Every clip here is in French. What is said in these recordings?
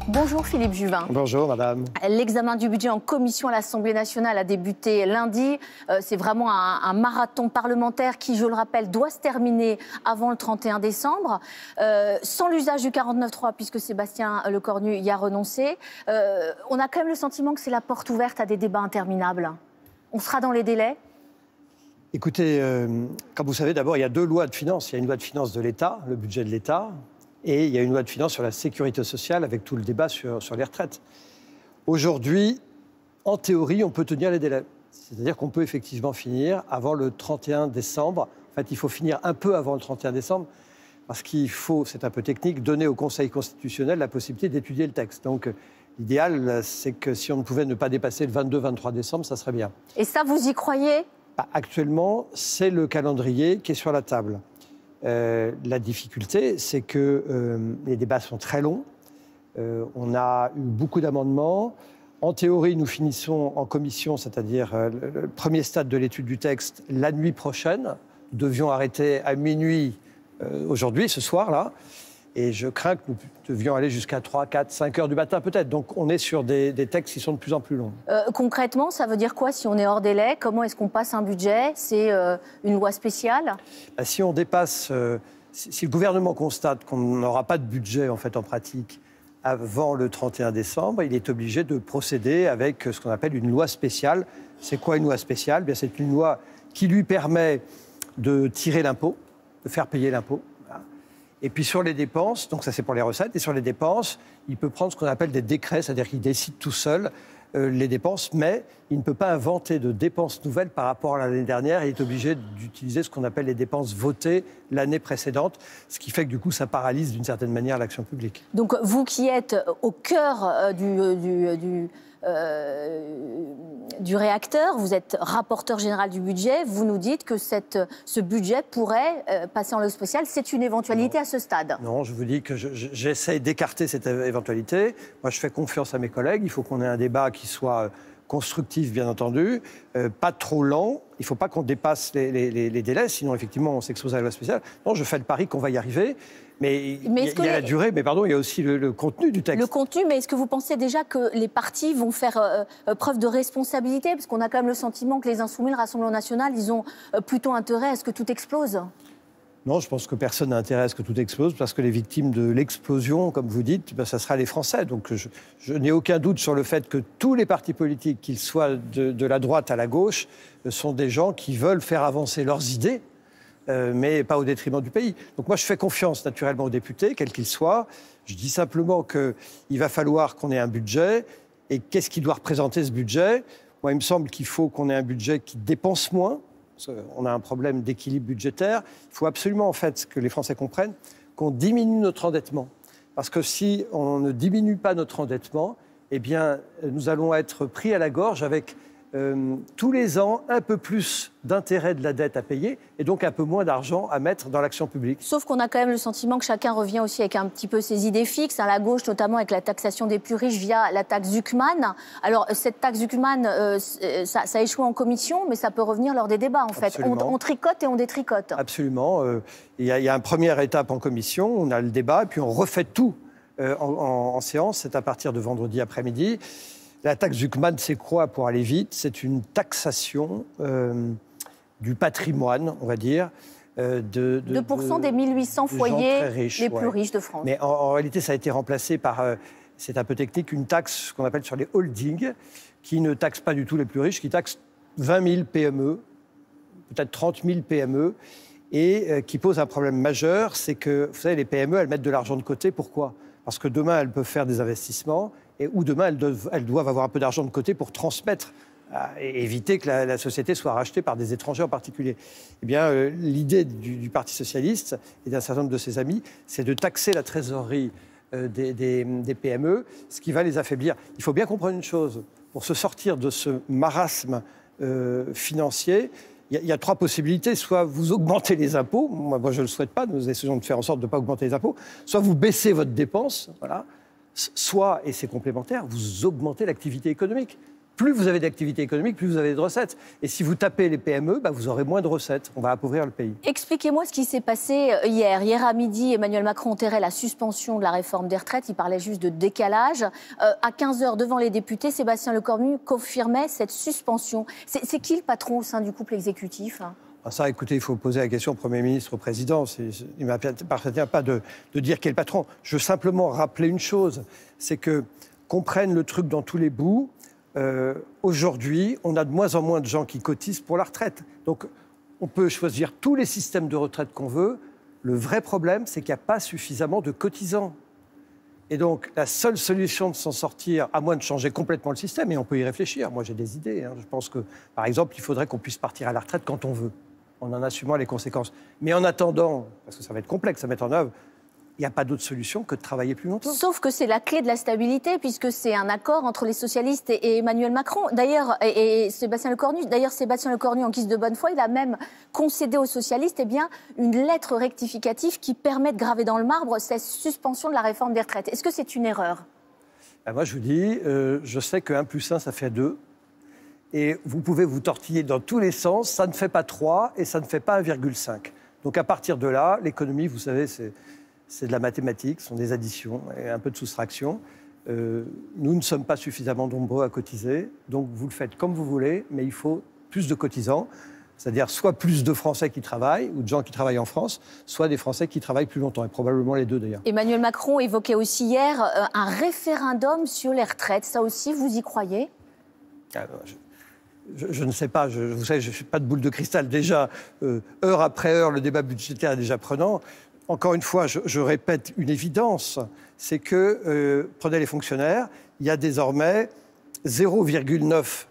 Bonjour Philippe Juvin. Bonjour madame. L'examen du budget en commission à l'Assemblée nationale a débuté lundi. C'est vraiment un marathon parlementaire qui, je le rappelle, doit se terminer avant le 31 décembre. Sans l'usage du 49.3, puisque Sébastien Lecornu y a renoncé. On a quand même le sentiment que c'est la porte ouverte à des débats interminables. On sera dans les délais ? Écoutez, comme vous savez, d'abord, il y a deux lois de finances. Il y a une loi de finances de l'État, le budget de l'État, et il y a une loi de finances sur la sécurité sociale avec tout le débat sur les retraites. Aujourd'hui, en théorie, on peut tenir les délais. C'est-à-dire qu'on peut effectivement finir avant le 31 décembre. En fait, il faut finir un peu avant le 31 décembre parce qu'il faut, c'est un peu technique, donner au Conseil constitutionnel la possibilité d'étudier le texte. Donc, l'idéal, c'est que si on ne pouvait ne pas dépasser le 22-23 décembre, ça serait bien. Et ça, vous y croyez ? Actuellement, c'est le calendrier qui est sur la table. La difficulté, c'est que les débats sont très longs. On a eu beaucoup d'amendements. En théorie, nous finissons en commission, c'est-à-dire le premier stade de l'étude du texte, la nuit prochaine. Nous devions arrêter à minuit aujourd'hui, ce soir-là. Et je crains que nous devions aller jusqu'à 3, 4, 5 heures du matin peut-être. Donc on est sur des textes qui sont de plus en plus longs. Concrètement, ça veut dire quoi si on est hors délai ? Comment est-ce qu'on passe un budget ? C'est une loi spéciale ? Si on dépasse, si le gouvernement constate qu'on n'aura pas de budget en fait en pratique avant le 31 décembre, il est obligé de procéder avec ce qu'on appelle une loi spéciale. C'est quoi une loi spéciale ? Bien, c'est une loi qui lui permet de tirer l'impôt, de faire payer l'impôt. Et puis sur les dépenses, donc ça c'est pour les recettes, et sur les dépenses, il peut prendre ce qu'on appelle des décrets, c'est-à-dire qu'il décide tout seul les dépenses, mais il ne peut pas inventer de dépenses nouvelles par rapport à l'année dernière. Il est obligé d'utiliser ce qu'on appelle les dépenses votées l'année précédente, ce qui fait que du coup ça paralyse d'une certaine manière l'action publique. Donc vous qui êtes au cœur du réacteur, vous êtes rapporteur général du budget, vous nous dites que ce budget pourrait passer en loi spéciale. C'est une éventualité à ce stade ? Non, je vous dis que j'essaye d'écarter cette éventualité. Moi, je fais confiance à mes collègues. Il faut qu'on ait un débat qui soit constructif, bien entendu, pas trop lent. Il ne faut pas qu'on dépasse les délais, sinon, effectivement, on s'expose à la loi spéciale. Non, je fais le pari qu'on va y arriver. Mais il y a la durée, mais pardon, il y a aussi le contenu du texte. Le contenu, mais est-ce que vous pensez déjà que les partis vont faire preuve de responsabilité ? Parce qu'on a quand même le sentiment que les Insoumis, le Rassemblement national, ils ont plutôt intérêt à ce que tout explose. Non, je pense que personne n'a intérêt à ce que tout explose, parce que les victimes de l'explosion, comme vous dites, ça sera les Français. Donc je n'ai aucun doute sur le fait que tous les partis politiques, qu'ils soient de la droite à la gauche, sont des gens qui veulent faire avancer leurs idées, mais pas au détriment du pays. Donc moi, je fais confiance naturellement aux députés, quels qu'ils soient. Je dis simplement qu'il va falloir qu'on ait un budget. Et qu'est-ce qui doit représenter ce budget ? Moi, il me semble qu'il faut qu'on ait un budget qui dépense moins. On a un problème d'équilibre budgétaire. Il faut absolument, en fait, que les Français comprennent, qu'on diminue notre endettement. Parce que si on ne diminue pas notre endettement, eh bien, nous allons être pris à la gorge avec tous les ans un peu plus d'intérêt de la dette à payer et donc un peu moins d'argent à mettre dans l'action publique. Sauf qu'on a quand même le sentiment que chacun revient aussi avec un petit peu ses idées fixes, à la gauche notamment avec la taxation des plus riches via la taxe Zuckman. Alors cette taxe Zuckman, ça a échoué en commission, mais ça peut revenir lors des débats en fait. On tricote et on détricote. Absolument. Il y a une première étape en commission, on a le débat et puis on refait tout en séance. C'est à partir de vendredi après-midi. La taxe Zuckman, c'est quoi pour aller vite ? C'est une taxation du patrimoine, on va dire. 2% des 1800 foyers riches, les plus riches de France. Mais en réalité, ça a été remplacé par, c'est un peu technique, une taxe qu'on appelle sur les holdings, qui ne taxe pas du tout les plus riches, qui taxe 20 000 PME, peut-être 30 000 PME, et qui pose un problème majeur, c'est que, vous savez, les PME, elles mettent de l'argent de côté. Pourquoi ? Parce que demain, elles peuvent faire des investissements, ou demain, elles doivent avoir un peu d'argent de côté pour transmettre, et éviter que la société soit rachetée par des étrangers en particulier. Eh bien, l'idée du Parti socialiste et d'un certain nombre de ses amis, c'est de taxer la trésorerie des PME, ce qui va les affaiblir. Il faut bien comprendre une chose, pour se sortir de ce marasme financier, il y a trois possibilités. Soit vous augmentez les impôts, moi je ne le souhaite pas, nous essayons de faire en sorte de ne pas augmenter les impôts, soit vous baissez votre dépense, voilà. Soit, et c'est complémentaire, vous augmentez l'activité économique. plus vous avez d'activité économique, plus vous avez de recettes. Et si vous tapez les PME, vous aurez moins de recettes. On va appauvrir le pays. Expliquez-moi ce qui s'est passé hier. Hier à midi, Emmanuel Macron enterrait la suspension de la réforme des retraites. Il parlait juste de décalage. À 15h, devant les députés, Sébastien Lecornu confirmait cette suspension. C'est qui le patron au sein du couple exécutif ? Ça, écoutez, il faut poser la question au Premier ministre, au Président. Il ne m'appartient pas de dire qui est le patron. Je veux simplement rappeler une chose, c'est qu'on prenne le truc dans tous les bouts. Aujourd'hui, on a de moins en moins de gens qui cotisent pour la retraite. Donc, on peut choisir tous les systèmes de retraite qu'on veut. Le vrai problème, c'est qu'il n'y a pas suffisamment de cotisants. Et donc, la seule solution de s'en sortir, à moins de changer complètement le système, et on peut y réfléchir. Moi, j'ai des idées. Je pense que, par exemple, il faudrait qu'on puisse partir à la retraite quand on veut, en assumant les conséquences. Mais en attendant, parce que ça va être complexe à mettre en œuvre, il n'y a pas d'autre solution que de travailler plus longtemps. Sauf que c'est la clé de la stabilité, puisque c'est un accord entre les socialistes et Emmanuel Macron. D'ailleurs, et Sébastien Lecornu. D'ailleurs, Sébastien Lecornu, en guise de bonne foi, il a même concédé aux socialistes une lettre rectificative qui permet de graver dans le marbre cette suspension de la réforme des retraites. Est-ce que c'est une erreur ? Moi, je vous dis, je sais que 1 + 1, ça fait 2. Et vous pouvez vous tortiller dans tous les sens. Ça ne fait pas 3 et ça ne fait pas 1,5. Donc, à partir de là, l'économie, vous savez, c'est de la mathématique, ce sont des additions et un peu de soustraction. Nous ne sommes pas suffisamment nombreux à cotiser, donc vous le faites comme vous voulez, mais il faut plus de cotisants, c'est-à-dire soit plus de Français qui travaillent, ou de gens qui travaillent en France, soit des Français qui travaillent plus longtemps, et probablement les deux d'ailleurs. Emmanuel Macron évoquait aussi hier un référendum sur les retraites. Ça aussi, vous y croyez ? Je ne sais pas, vous savez, je ne suis pas de boule de cristal. Déjà, heure après heure, le débat budgétaire est déjà prenant. Encore une fois, je répète une évidence, c'est que, prenez les fonctionnaires, il y a désormais 0,9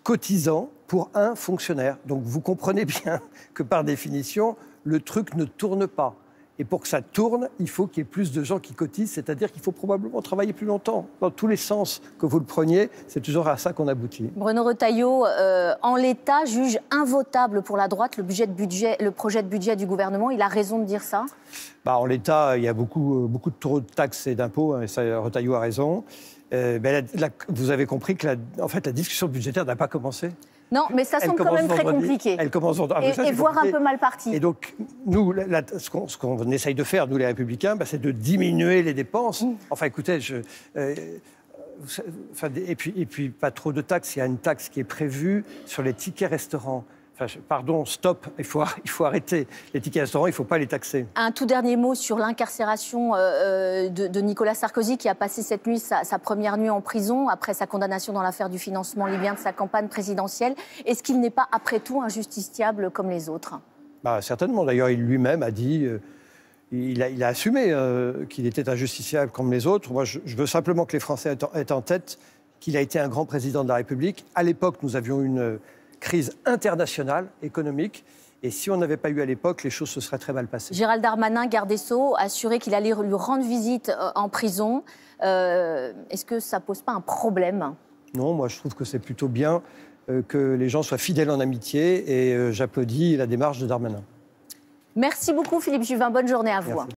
cotisants pour un fonctionnaire. Donc vous comprenez bien que par définition, le truc ne tourne pas. Et pour que ça tourne, il faut qu'il y ait plus de gens qui cotisent, c'est-à-dire qu'il faut probablement travailler plus longtemps. Dans tous les sens que vous le preniez, c'est toujours à ça qu'on aboutit. Bruno Retailleau, en l'état, juge invotable pour la droite le projet de budget du gouvernement. Il a raison de dire ça ? En l'état, il y a beaucoup de trop de taxes et d'impôts, et ça, Retailleau a raison. Vous avez compris que en fait, la discussion budgétaire n'a pas commencé. Non, mais ça semble quand même très compliqué. Elle commence vendredi. Et voire un peu mal parti. Et donc, nous, ce qu'on essaye de faire, nous les Républicains, c'est de diminuer les dépenses. Enfin, écoutez, et puis, pas trop de taxes. Il y a une taxe qui est prévue sur les tickets restaurants. Pardon, stop, il faut arrêter. Les tickets restaurants, il ne faut pas les taxer. Un tout dernier mot sur l'incarcération de Nicolas Sarkozy, qui a passé cette nuit sa première nuit en prison, après sa condamnation dans l'affaire du financement libyen de sa campagne présidentielle. Est-ce qu'il n'est pas, après tout, injusticiable comme les autres ? Certainement. D'ailleurs, il lui-même a dit, il a assumé qu'il était injusticiable comme les autres. Moi, je veux simplement que les Français aient en tête qu'il a été un grand président de la République. À l'époque, nous avions une crise internationale, économique. Et si on n'avait pas eu à l'époque, les choses se seraient très mal passées. Gérald Darmanin, garde des Sceaux, a assuré qu'il allait lui rendre visite en prison. Est-ce que ça ne pose pas un problème ? Non, moi je trouve que c'est plutôt bien que les gens soient fidèles en amitié. Et j'applaudis la démarche de Darmanin. Merci beaucoup Philippe Juvin, bonne journée à vous. Merci.